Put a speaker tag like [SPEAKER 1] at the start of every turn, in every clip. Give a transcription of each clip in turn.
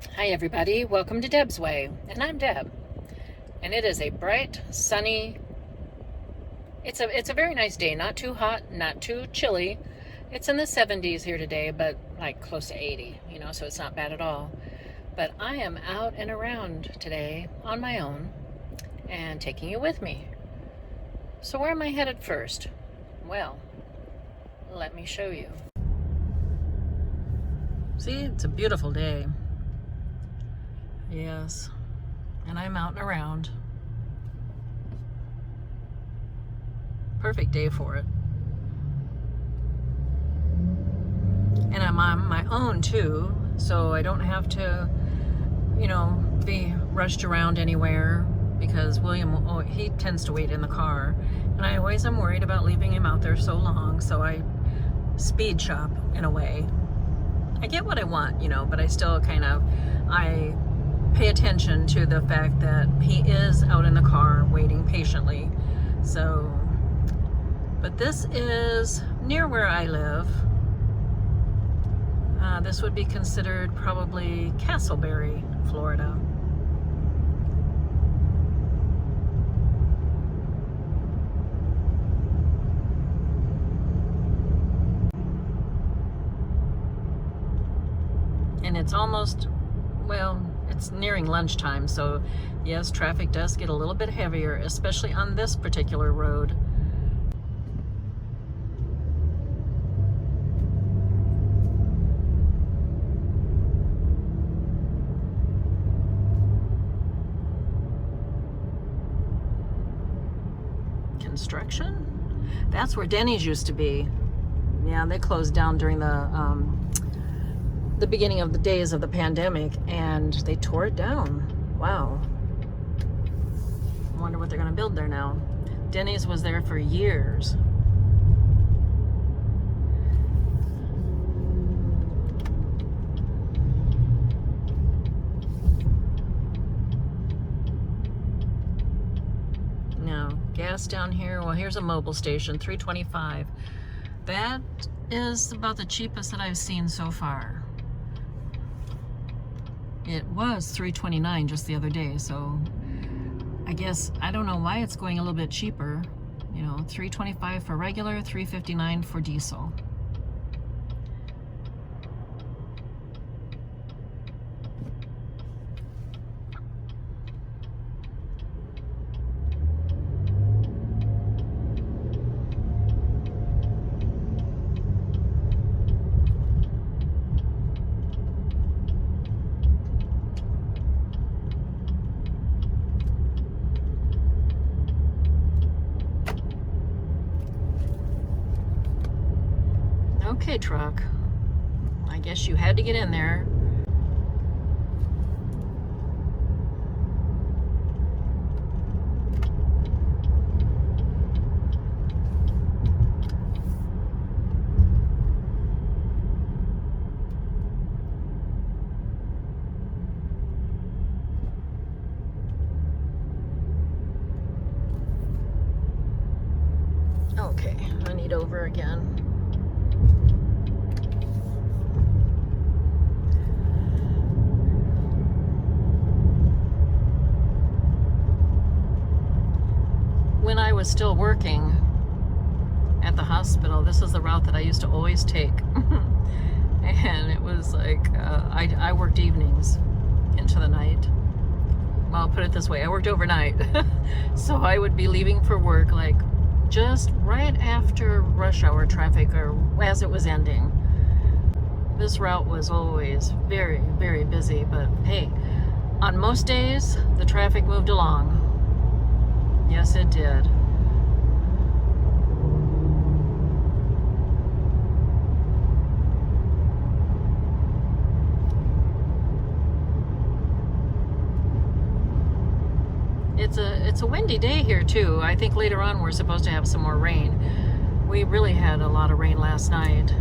[SPEAKER 1] Hi everybody, welcome to Deb's Way, and I'm Deb. And it is a bright, sunny, it's a very nice day, not too hot, not too chilly. It's in the 70s here today, but like close to 80, so it's not bad at all. But I am out and around today on my own and taking you with me. So where am I headed first? Well, let me show you. See, it's a beautiful day. Yes, and I'm out and around. Perfect day for it. And I'm on my own too, so I don't have to, be rushed around anywhere because William, he tends to wait in the car. And I always am worried about leaving him out there so long, so I speed shop in a way. I get what I want, but I still I pay attention to the fact that he is out in the car waiting patiently. So, but this is near where I live. This would be considered probably Castleberry, Florida. And it's almost, it's nearing lunchtime, so yes, traffic does get a little bit heavier, especially on this particular road. Construction? That's where Denny's used to be. Yeah, they closed down during the beginning of the days of the pandemic, and they tore it down. Wow. I wonder what they're going to build there now. Denny's was there for years. Now, gas down here. Well, here's a mobile station, $3.25. That is about the cheapest that I've seen so far. It was $3.29 just the other day, so I guess, I don't know why it's going a little bit cheaper. $3.25 for regular, $3.59 for diesel. Okay, truck. I guess you had to get in there. Okay, I need over again. When I was still working at the hospital, this is the route that I used to always take. And it was like, I worked evenings into the night. Well, I'll put it this way, I worked overnight. So I would be leaving for work like just right after rush hour traffic, or as it was ending. This route was always very, very busy, but hey, on most days, the traffic moved along. Yes, it did. It's a windy day here too. I think later on we're supposed to have some more rain. We really had a lot of rain last night,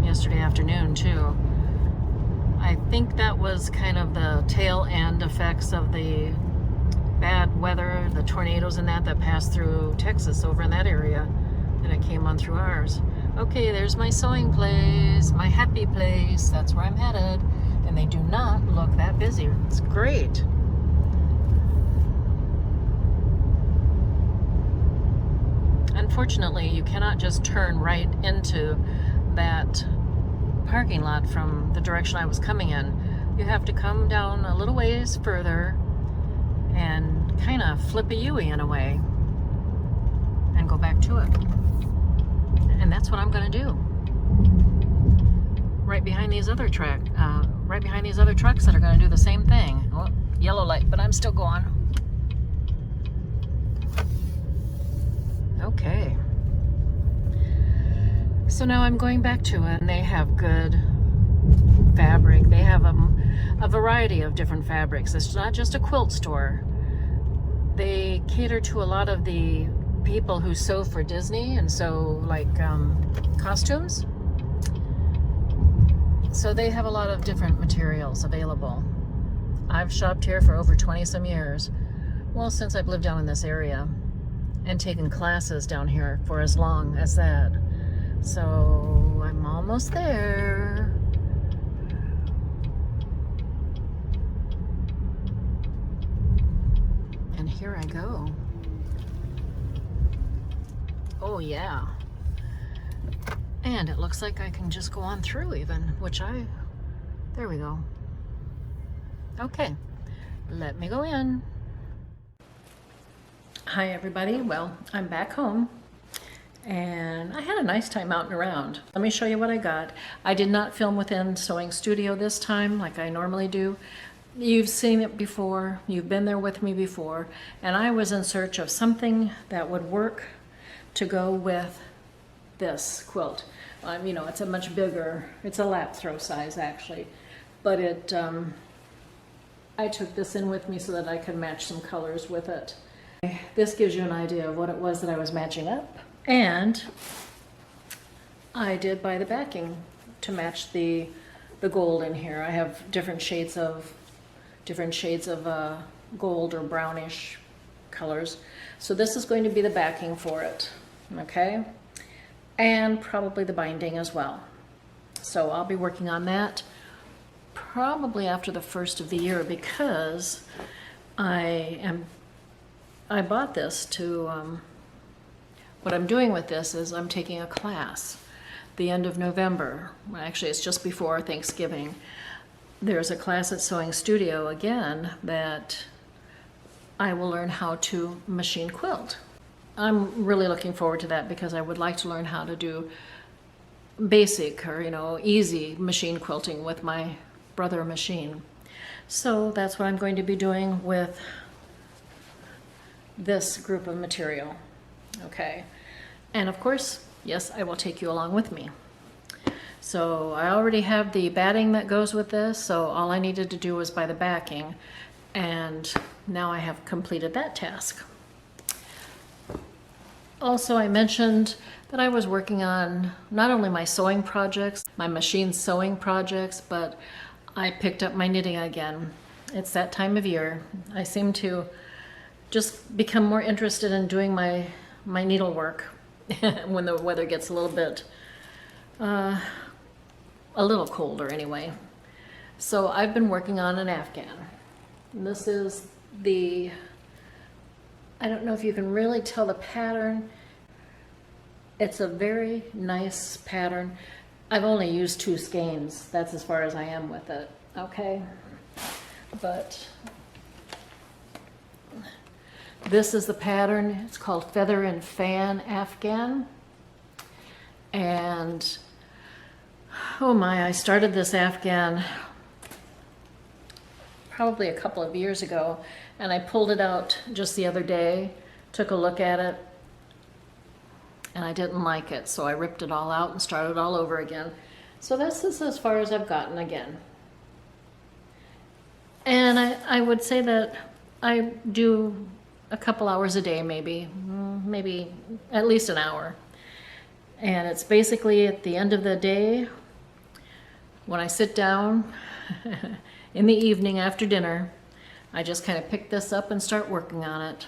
[SPEAKER 1] yesterday afternoon too. I think that was kind of the tail end effects of the bad weather, the tornadoes and that passed through Texas over in that area, and it came on through ours. Okay, there's my sewing place, my happy place. That's where I'm headed, and they do not look that busy. It's great. Unfortunately, you cannot just turn right into that parking lot from the direction I was coming in. You have to come down a little ways further and kind of flip a U-ey in a way and go back to it. And that's what I'm going to do. Right behind these other trucks that are going to do the same thing. Oh, yellow light, but I'm still going. Okay. So now I'm going back to it, and they have good fabric. They have a variety of different fabrics. It's not just a quilt store. They cater to a lot of the people who sew for Disney and sew like costumes. So they have a lot of different materials available. I've shopped here for over 20 some years. Well, since I've lived down in this area and taken classes down here for as long as that. So I'm almost there. And here I go. Oh yeah. And it looks like I can just go on through even, there we go. Okay, let me go in. Hi everybody, well, I'm back home and I had a nice time out and around. Let me show you what I got. I did not film within Sewing Studio this time like I normally do. You've seen it before, you've been there with me before, and I was in search of something that would work to go with this quilt. You know, it's a much bigger, it's a lap throw size actually, but I took this in with me so that I could match some colors with it. This gives you an idea of what it was that I was matching up, and I did buy the backing to match the gold in here. I have different shades of gold or brownish colors. So this is going to be the backing for it, okay? And probably the binding as well. So I'll be working on that probably after the first of the year, because I bought this to, what I'm doing with this is I'm taking a class the end of November. Well, actually, it's just before Thanksgiving. There's a class at Sewing Studio again that I will learn how to machine quilt. I'm really looking forward to that because I would like to learn how to do basic or, you know, easy machine quilting with my brother machine. So that's what I'm going to be doing with this group of material. Okay. And of course, yes, I will take you along with me. So I already have the batting that goes with this, so all I needed to do was buy the backing, and now I have completed that task. Also, I mentioned that I was working on not only my sewing projects, my machine sewing projects, but I picked up my knitting again. It's that time of year. I seem to just become more interested in doing my needlework when the weather gets a little bit a little colder anyway. So I've been working on an afghan. And this is the, I don't know if you can really tell the pattern. It's a very nice pattern. I've only used 2 skeins. That's as far as I am with it, okay? But this is the pattern. It's called Feather and Fan Afghan. And oh my, I started this afghan probably a couple of years ago, and I pulled it out just the other day, took a look at it, and I didn't like it, so I ripped it all out and started all over again. So this is as far as I've gotten again. And I would say that I do a couple hours a day, maybe at least an hour. And it's basically at the end of the day, when I sit down in the evening after dinner, I just kind of pick this up and start working on it.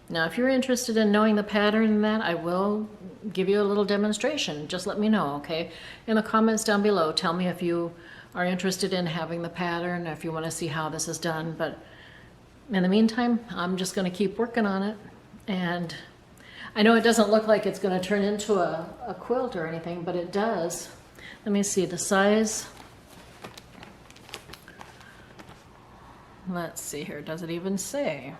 [SPEAKER 1] Now, if you're interested in knowing the pattern and that, I will give you a little demonstration. Just let me know, okay? In the comments down below, tell me if you are interested in having the pattern, if you want to see how this is done. But in the meantime, I'm just going to keep working on it. And I know it doesn't look like it's going to turn into a quilt or anything, but it does. Let me see the size. Let's see here. Does it even say?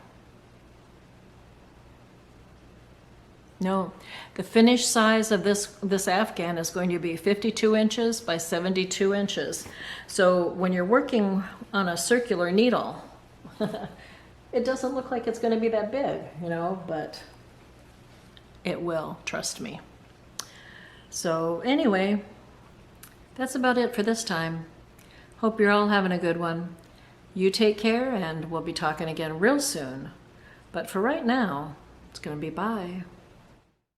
[SPEAKER 1] No. The finished size of this Afghan is going to be 52 inches by 72 inches. So when you're working on a circular needle, it doesn't look like it's going to be that big, you know, but it will, trust me. So anyway, that's about it for this time. Hope you're all having a good one. You take care, and we'll be talking again real soon. But for right now, it's going to be bye.